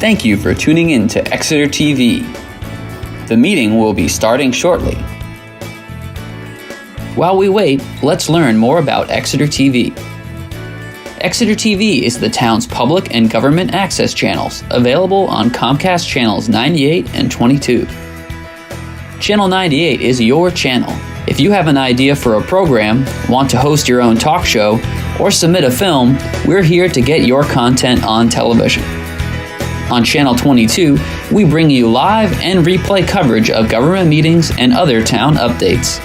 Thank you for tuning in to Exeter TV. The meeting will be starting shortly. While we wait, let's learn more about Exeter TV. Exeter TV is the town's public and government access channels, available on Comcast channels 98 and 22. Channel 98 is your channel. If you have an idea for a program, want to host your own talk show, or submit a film, we're here to get your content on television. On Channel 22, we bring you live and replay coverage of government meetings and other town updates.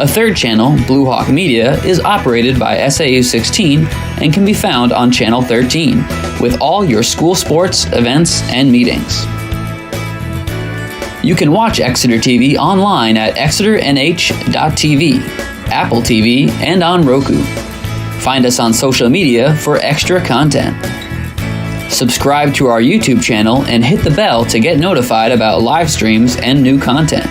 A third channel, Blue Hawk Media, is operated by SAU 16 and can be found on Channel 13, with all your school sports, events, and meetings. You can watch Exeter TV online at exeternh.tv, Apple TV, and on Roku. Find us on social media for extra content. Subscribe to our YouTube channel and hit the bell to get notified about live streams and new content.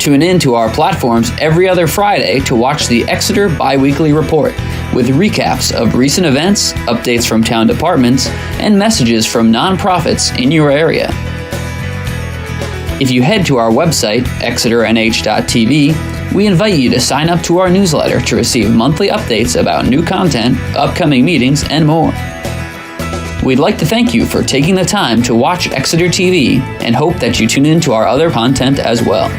Tune in to our platforms every other Friday to watch the Exeter Biweekly Report with recaps of recent events, updates from town departments, and messages from nonprofits in your area. If you head to our website, exeternh.tv, we invite you to sign up to our newsletter to receive monthly updates about new content, upcoming meetings, and more. We'd like to thank you for taking the time to watch Exeter TV and hope that you tune in to our other content as well.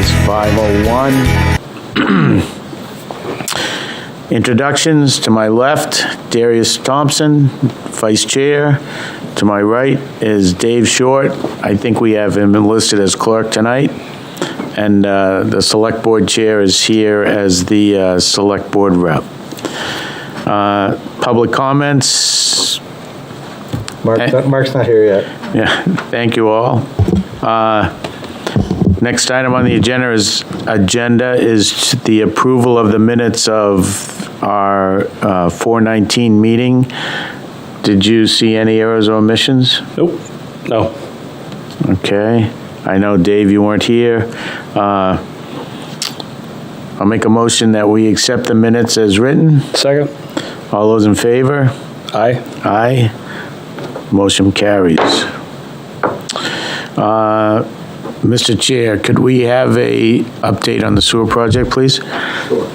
is 5:01. Introductions. To my left, Darius Thompson, Vice Chair. To my right is Dave Short. I think we have him listed as clerk tonight. And the Select Board Chair is here as the Select Board rep. Public comments. Mark's not here yet. Yeah, thank you all. Next item on the agenda is the approval of the minutes of our 4/19 meeting. Did you see any errors or omissions? Nope. No. Okay. I know, Dave, you weren't here. I'll make a motion that we accept the minutes as written. Second. All those in favor? Aye. Aye. Motion carries. Mr. Chair, could we have a update on the sewer project, please? Sure.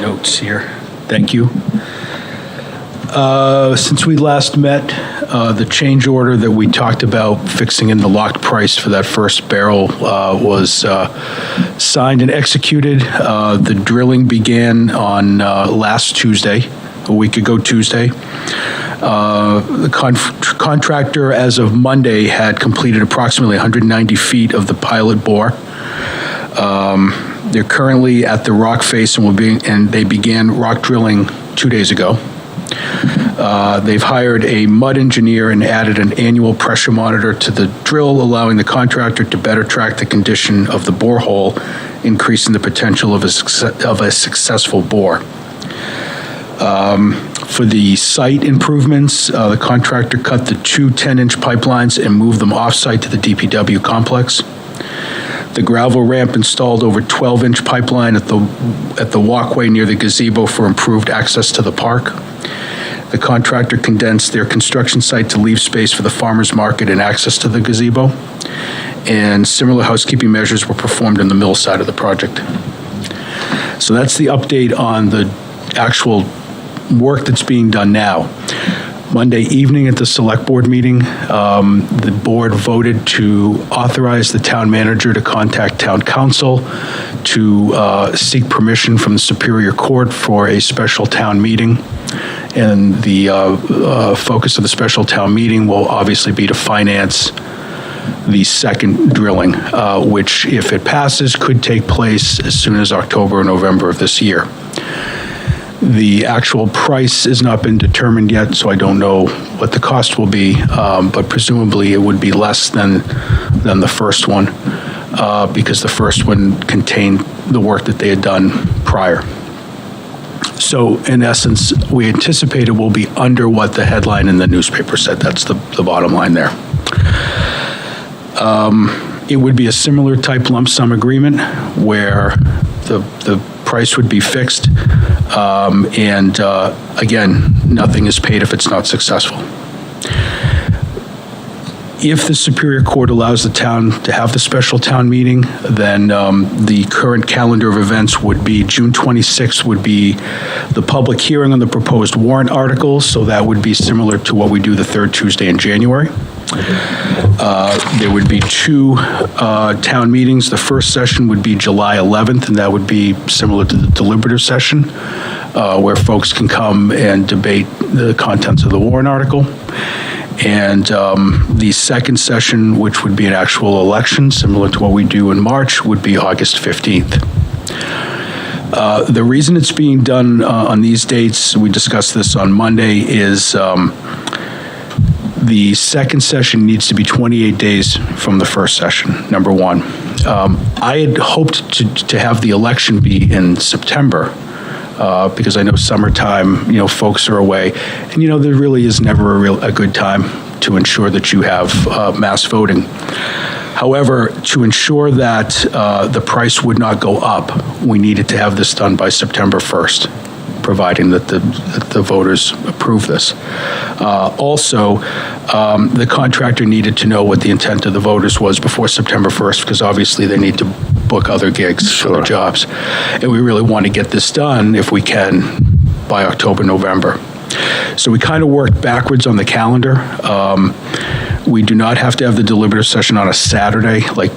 Notes here. Thank you. Since we last met, the change order that we talked about fixing in the locked price for that first barrel was signed and executed. The drilling began on last Tuesday, a week ago Tuesday. The contractor, as of Monday, had completed approximately 190 feet of the pilot bore. They're currently at the rock face and they began rock drilling 2 days ago. They've hired a mud engineer and added an annual pressure monitor to the drill, allowing the contractor to better track the condition of the borehole, increasing the potential of a successful bore. For the site improvements, the contractor cut the two 10-inch pipelines and moved them off-site to the DPW complex. The gravel ramp installed over 12-inch pipeline at the walkway near the gazebo for improved access to the park. The contractor condensed their construction site to leave space for the farmers market and access to the gazebo. And similar housekeeping measures were performed on the mill side of the project. So that's the update on the actual work that's being done now. Monday evening at the Select Board meeting, the board voted to authorize the town manager to contact town council to seek permission from the Superior Court for a special town meeting. And the focus of the special town meeting will obviously be to finance the second drilling, which, if it passes, could take place as soon as October or November of this year. The actual price has not been determined yet, so I don't know what the cost will be, but presumably it would be less than the first one, because the first one contained the work that they had done prior. So in essence, we anticipate it will be under what the headline in the newspaper said. That's the bottom line there. It would be a similar type lump sum agreement where the price would be fixed, and again, nothing is paid if it's not successful. If the Superior Court allows the town to have the special town meeting, then the current calendar of events would be June 26th would be the public hearing on the proposed warrant articles, so that would be similar to what we do the third Tuesday in January. There would be two town meetings. The first session would be July 11th, and that would be similar to the deliberative session, where folks can come and debate the contents of the warrant article. And the second session, which would be an actual election, similar to what we do in March, would be August 15th. The reason it's being done on these dates, we discussed this on Monday, is the second session needs to be 28 days from the first session, number one. I had hoped to have the election be in September, because I know summertime, folks are away, and there really is never a good time to ensure that you have mass voting. However, to ensure that the price would not go up, we needed to have this done by September 1st, providing that the voters approve this. Also, the contractor needed to know what the intent of the voters was before September 1st, because obviously they need to book other gigs for their jobs. And we really want to get this done, if we can, by October, November. So we kind of worked backwards on the calendar. We do not have to have the deliberative session on a Saturday like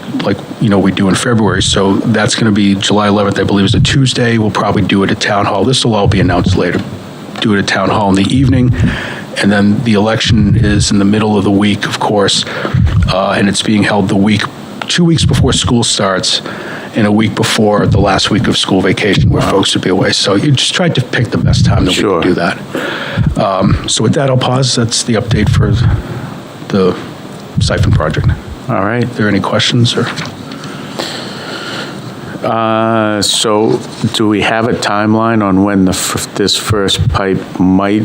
we do in February. So that's going to be July 11th, I believe, is a Tuesday. We'll probably do it at Town Hall. This will all be announced later. Do it at Town Hall in the evening. And then the election is in the middle of the week, of course, and it's being held 2 weeks before school starts and a week before the last week of school vacation where folks would be away. So you just tried to pick the best time that we can do that. So with that, I'll pause. That's the update for the siphon project. All right. Are there any questions? Or? So do we have a timeline on when this first pipe might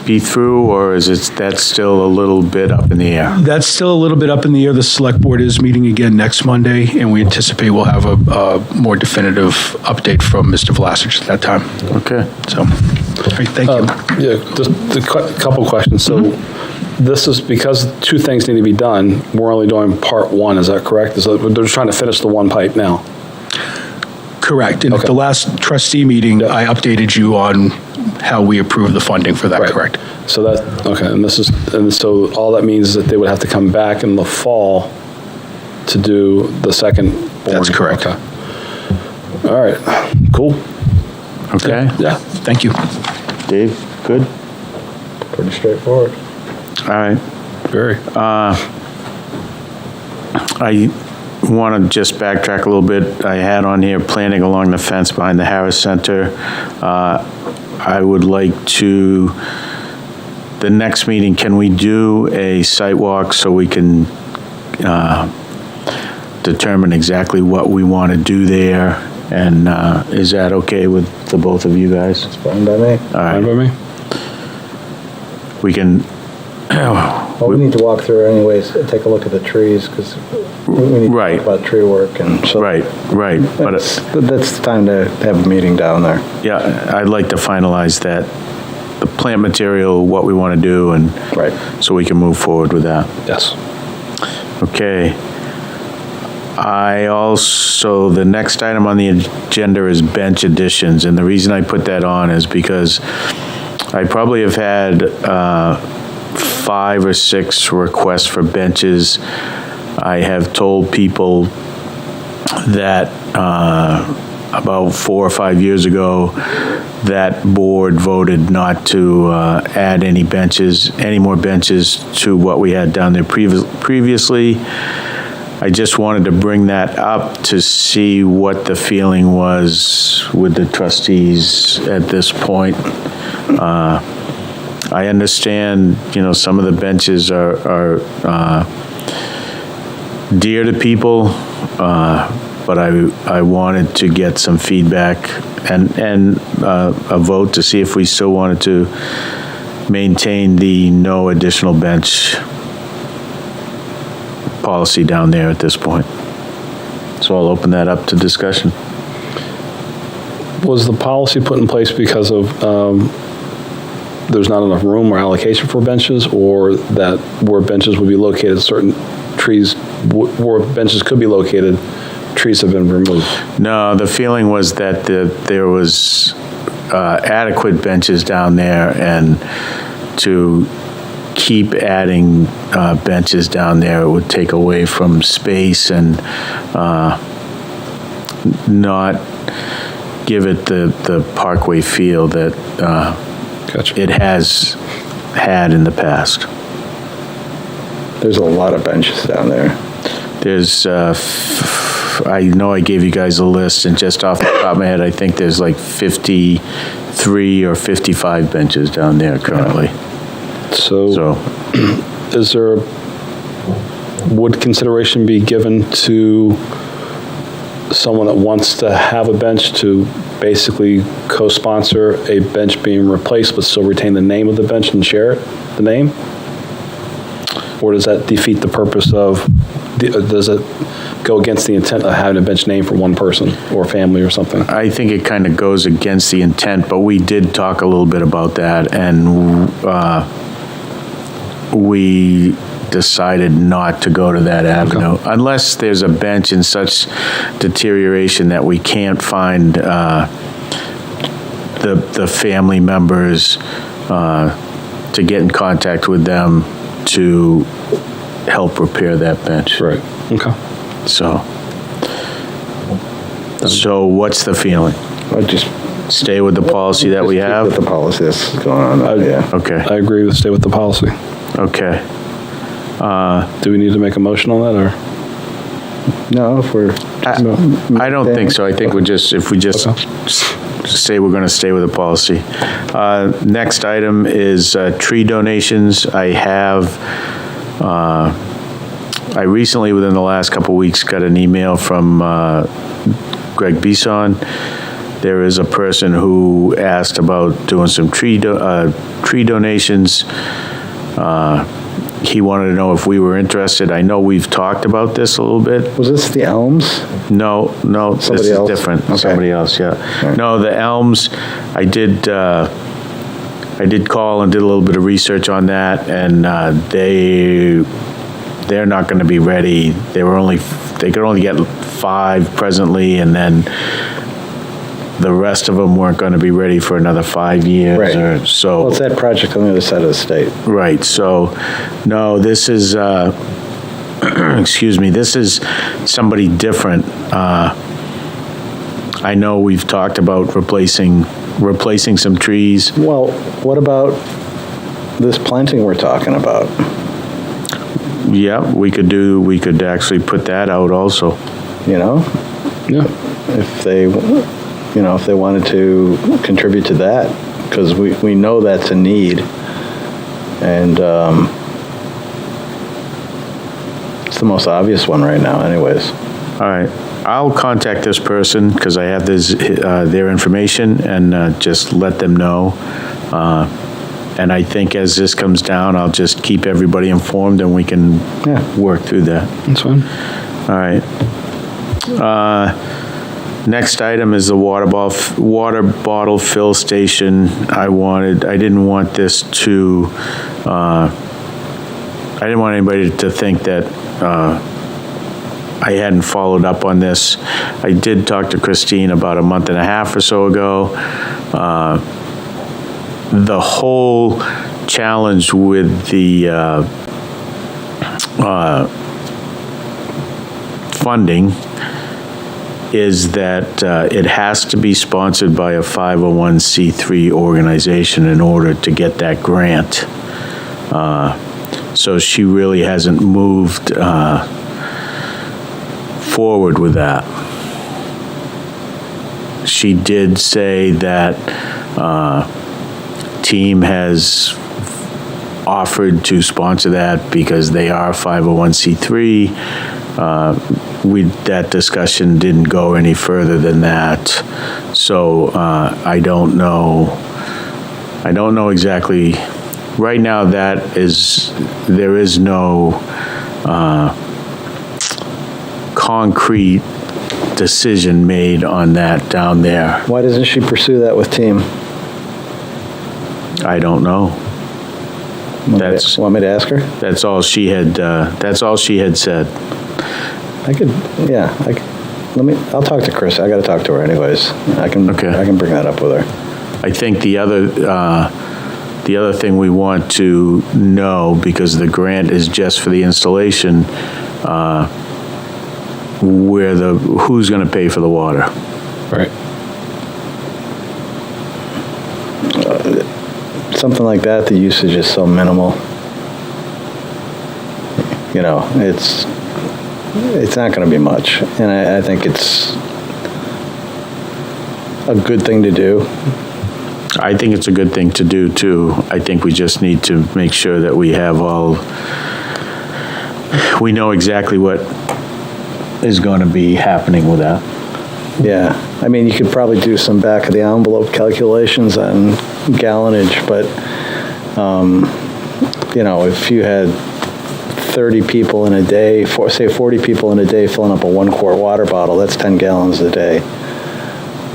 be through, or is that still a little bit up in the air? That's still a little bit up in the air. The select board is meeting again next Monday, and we anticipate we'll have a more definitive update from Mr. Vlasic at that time. Okay. So, all right, thank you. Yeah, just a couple questions. So this is because two things need to be done. We're only doing part one. Is that correct? They're just trying to finish the one pipe now. Correct. And at the last trustee meeting, I updated you on how we approved the funding for that, correct? So okay, and so all that means is that they would have to come back in the fall to do the second boring. That's correct. Okay. All right, cool. Okay. Yeah. Thank you. Dave, good? Pretty straightforward. All right. Very. I want to just backtrack a little bit. I had on here planting along the fence behind the Harris Center. I would like to, the next meeting, can we do a site walk so we can determine exactly what we want to do there? And is that okay with the both of you guys? It's fine by me. All right. Fine by me. We can, Well, we need to walk through anyways, take a look at the trees, because we need to Right. talk about tree work, and so. right, but That's the time to have a meeting down there. yeah, I'd like to finalize that, the plant material, what we want to do, and Right. so we can move forward with that. Yes. Okay. The next item on the agenda is bench additions, and the reason I put that on is because I probably have had 5 or 6 requests for benches. I have told people that about 4 or 5 years ago, that board voted not to add any more benches to what we had down there previously. I just wanted to bring that up to see what the feeling was with the trustees at this point. I understand, some of the benches are dear to people, but I wanted to get some feedback and a vote to see if we still wanted to maintain the no additional bench policy down there at this point. So I'll open that up to discussion. Was the policy put in place because of there's not enough room or allocation for benches, or that where benches would be located, certain trees, where benches could be located, trees have been removed? No, the feeling was that there was adequate benches down there, and to keep adding benches down there, it would take away from space and not give it the Parkway feel that Gotcha. it has had in the past. There's a lot of benches down there. There's, I know I gave you guys a list, and just off the top of my head, I think there's like 53 or 55 benches down there currently. So would consideration be given to someone that wants to have a bench to basically co-sponsor a bench being replaced but still retain the name of the bench and share the name? Or does that defeat the purpose of, does it go against the intent of having a bench name for one person or family or something? I think it kind of goes against the intent, but we did talk a little bit about that, and we decided not to go to that avenue. Okay. Unless there's a bench in such deterioration that we can't find the family members to get in contact with them to help repair that bench. Right, okay. So what's the feeling? I just Stay with the policy that we just keep have? with the policy that's going on, yeah. Okay, I agree with stay with the policy. okay. Do we need to make a motion on that, or? No, if we're. I don't think so. I think if we just say we're going to stay with the policy. Next item is tree donations. I recently, within the last couple of weeks, got an email from Greg Bisson. There is a person who asked about doing some tree donations. He wanted to know if we were interested. I know we've talked about this a little bit. Was this the Elms? No, this Somebody is else? different. Okay. Somebody else, yeah. Right. No, the Elms, I did call and did a little bit of research on that, and they're not going to be ready. They could only get 5 presently, and then the rest of them weren't going to be ready for another 5 years Right. or so. Well, it's that project on the other side of the state. Right, so, no, this is, excuse me, this is somebody different. I know we've talked about replacing some trees. Well, what about this planting we're talking about? Yeah, we could actually put that out also. You know, Yeah. if they wanted to contribute to that, because we know that's a need. And it's the most obvious one right now anyways. All right, I'll contact this person because I have their information and just let them know. And I think as this comes down, I'll just keep everybody informed and we can work through that. That's fine. All right. Next item is the water bottle fill station. I didn't want anybody to think that I hadn't followed up on this. I did talk to Christine about a month and a half or so ago. The whole challenge with the funding is that it has to be sponsored by a 501c3 organization in order to get that grant. So she really hasn't moved forward with that. She did say that team has offered to sponsor that because they are 501c3. That discussion didn't go any further than that. So I don't know exactly. Right now, there is no concrete decision made on that down there. Why doesn't she pursue that with team? I don't know. Want me to ask her? That's all she had said. I'll talk to Chris. I got to talk to her anyways. I can bring that up with her. I think the other thing we want to know, because the grant is just for the installation, who's going to pay for the water? Right. Something like that, the usage is so minimal. You know, it's not going to be much, and I think it's a good thing to do. I think it's a good thing to do, too. I think we just need to make sure that we know exactly what is going to be happening with that. Yeah, I mean, you could probably do some back of the envelope calculations on gallonage, but, if you had 30 people in a day, say 40 people in a day filling up a 1-quart water bottle, that's 10 gallons a day,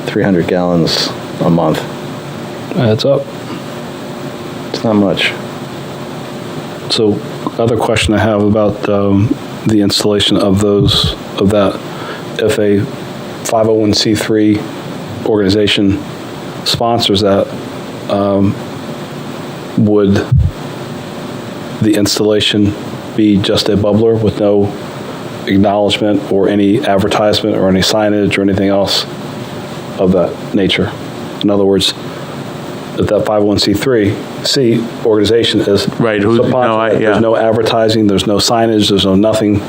300 gallons a month. Adds up. It's not much. So, other question I have about the installation of that, if a 501c3 organization sponsors that, would the installation be just a bubbler with no acknowledgement or any advertisement or any signage or anything else of that nature? In other words, if that 501c3 organization is Right, there's no advertising, there's no signage, there's no nothing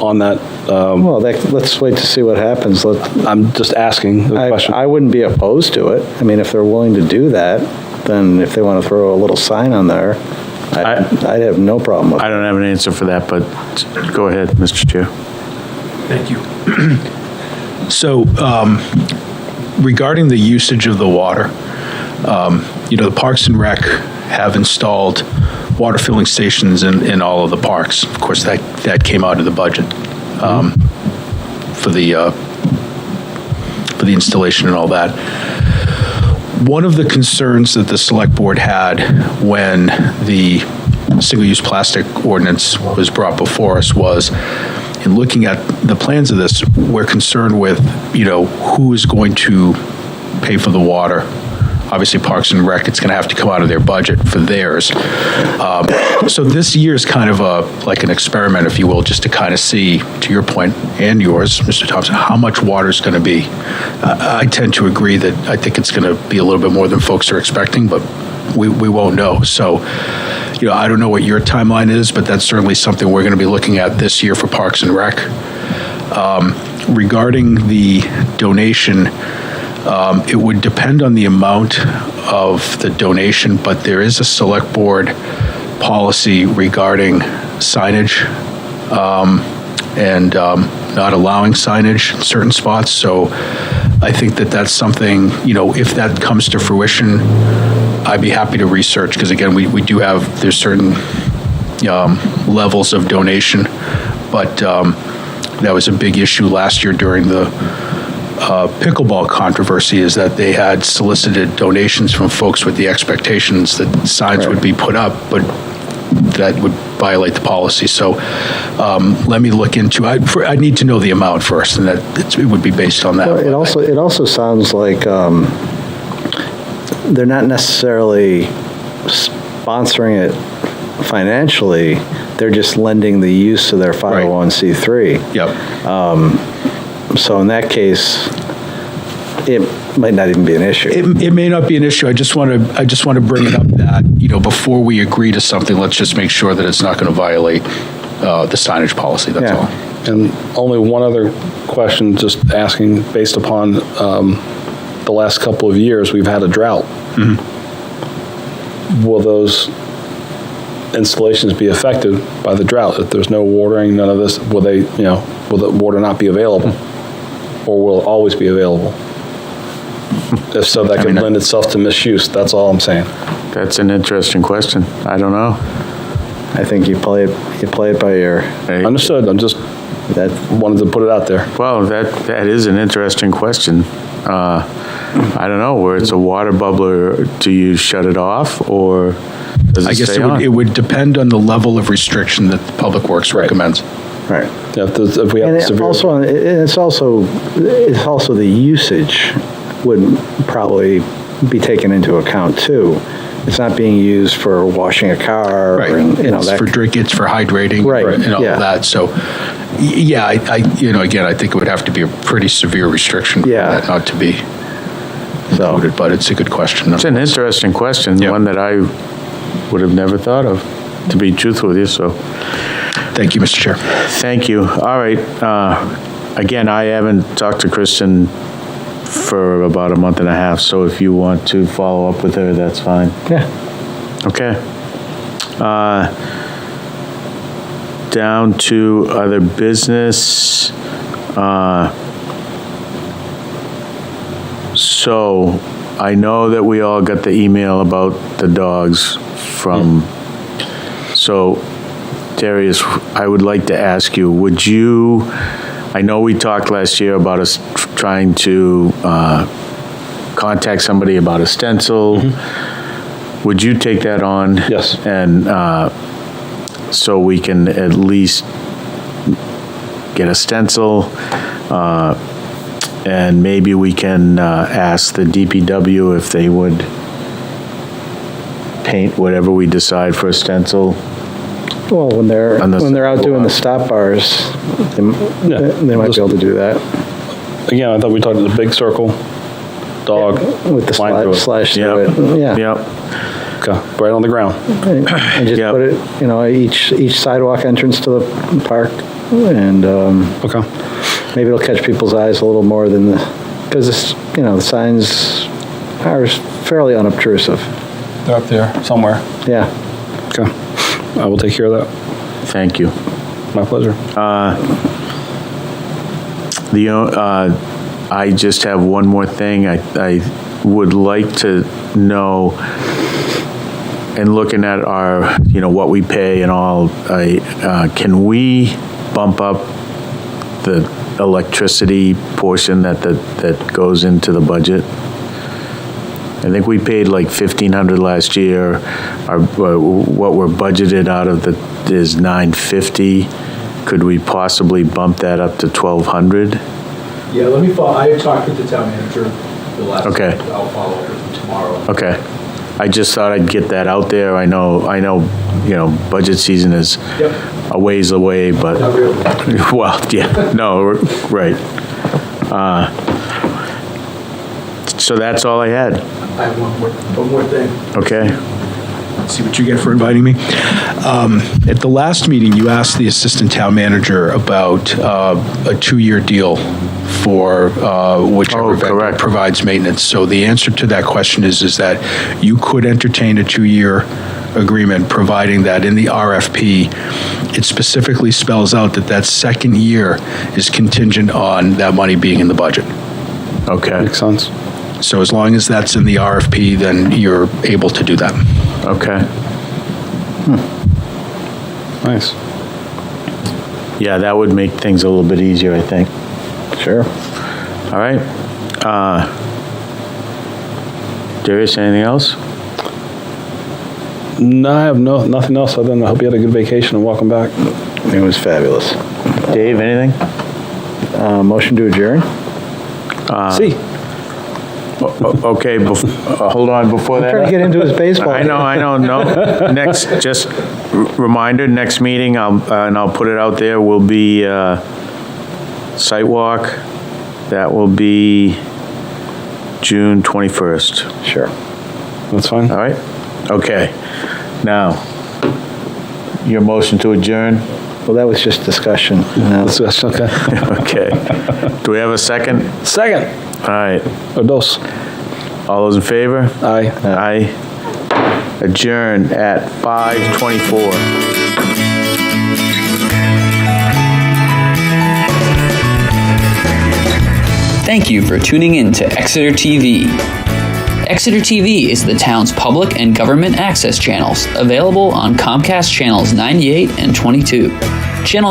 on that. Well, let's wait to see what happens. I'm just asking the question. I wouldn't be opposed to it. I mean, if they're willing to do that, then if they want to throw a little sign on there, I'd have no problem with it. I don't have an answer for that, but go ahead, Mr. Chair. Thank you. So, regarding the usage of the water, the Parks and Rec have installed water filling stations in all of the parks. Of course, that came out of the budget for the installation and all that. One of the concerns that the Select Board had when the single-use plastic ordinance was brought before us was, in looking at the plans of this, we're concerned with, who is going to pay for the water. Obviously, Parks and Rec, it's going to have to come out of their budget for theirs. So this year is kind of like an experiment, if you will, just to kind of see, to your point and yours, Mr. Thompson, how much water is going to be. I tend to agree that I think it's going to be a little bit more than folks are expecting, but we won't know. So, I don't know what your timeline is, but that's certainly something we're going to be looking at this year for Parks and Rec. Regarding the donation, it would depend on the amount of the donation, but there is a Select Board policy regarding signage and not allowing signage in certain spots. So I think that's something, if that comes to fruition, I'd be happy to research, because again, we do have, there's certain levels of donation, but that was a big issue last year during the pickleball controversy, is that they had solicited donations from folks with the expectations that signs would be put up, but that would violate the policy. So let me look into it. I need to know the amount first, and that it would be based on that. Well, it also sounds like they're not necessarily sponsoring it financially. They're just lending the use to their 501c3. Yep. So in that case, it might not even be an issue. It may not be an issue. I just want to bring it up that, before we agree to something, let's just make sure that it's not going to violate the signage policy. That's all. And only one other question, just asking, based upon the last couple of years, we've had a drought. Mm-hmm. Will those installations be affected by the drought? If there's no watering, none of this, will the water not be available? Or will it always be available? If so, that could lend itself to misuse. That's all I'm saying. That's an interesting question. I don't know. I think you play it by ear. Understood. I'm just wanted to put it out there. Well, that is an interesting question. I don't know, where it's a water bubbler, do you shut it off, or does it stay on? It would depend on the level of restriction that the Public Works recommends. Right. Yeah, if we have And severe... it's also the usage would probably be taken into account too. It's not being used for washing a car. Right. Or, for drink, it's for hydrating. Right. And all that. So, yeah, again, I think it would have to be a pretty severe restriction for that not to be voted, but it's a good question. It's an interesting question, one that I would have never thought of, to be truthful with you, so. Thank you, Mr. Chair. Thank you. All right. Again, I haven't talked to Kristen for about a month and a half, so if you want to follow up with her, that's fine. Yeah. Okay. Down to other business. So I know that we all got the email about the dogs from, so Darius, I would like to ask you, would you, I know we talked last year about us trying to contact somebody about a stencil. Would you take that on? Yes. And so we can at least get a stencil, and maybe we can ask the DPW if they would paint whatever we decide for a stencil Well, when they're On the out doing the sidewalk. stop bars, they might just- be able to do that Again, I thought we talked about the big circle, dog. with the line through it. slash through Yep. it. Yeah. Yep, Okay, right on the ground. And just Yep. put it, each sidewalk entrance to the park, and Okay. maybe it'll catch people's eyes a little more than because the signs are fairly unobtrusive. They're up there somewhere. Yeah. Okay. I will take care of that. thank you. My pleasure. I just have one more thing. I would like to know, and looking at our, what we pay and all, can we bump up the electricity portion that goes into the budget? I think we paid like $1,500 last year. What we're budgeted out of is $950. Could we possibly bump that up to $1,200? Yeah, let me follow. I talked with the town manager the last Okay. time. I'll follow up with him tomorrow. Okay. I just thought I'd get that out there. I know, budget season is Yep. a ways away, but, Not really. well, yeah, no, right. So that's all I had. I have one more thing. Okay. See what you get for inviting me. At the last meeting, you asked the assistant town manager about a 2-year deal for whichever vendor correct. provides maintenance. So the answer to that question is that you could entertain a 2-year agreement, providing that in the RFP, it specifically spells out that second year is contingent on that money being in the budget. Okay. Makes sense. So as long as that's in the RFP, then you're able to do that. Okay. Nice. Yeah, that would make things a little bit easier, I think. Sure. All right. Darius, anything else? No, I have nothing else other than I hope you had a good vacation and welcome back. It was fabulous. Dave, anything? Motion to adjourn? See. Okay, hold on, before that. Trying to get into his baseball. I know, no. Next, just reminder, next meeting, I'll put it out there, will be site walk. That will be June 21st. Sure. That's fine. All right? Okay. Now, your motion to adjourn? Well, that was just discussion. That's okay. Okay. Do we have a second? Second. All right. Or dos. All those in favor? Aye. Aye. Adjourn at 5:24. Thank you for tuning in to Exeter TV. Exeter TV is the town's public and government access channels, available on Comcast channels 98 and 22. Channel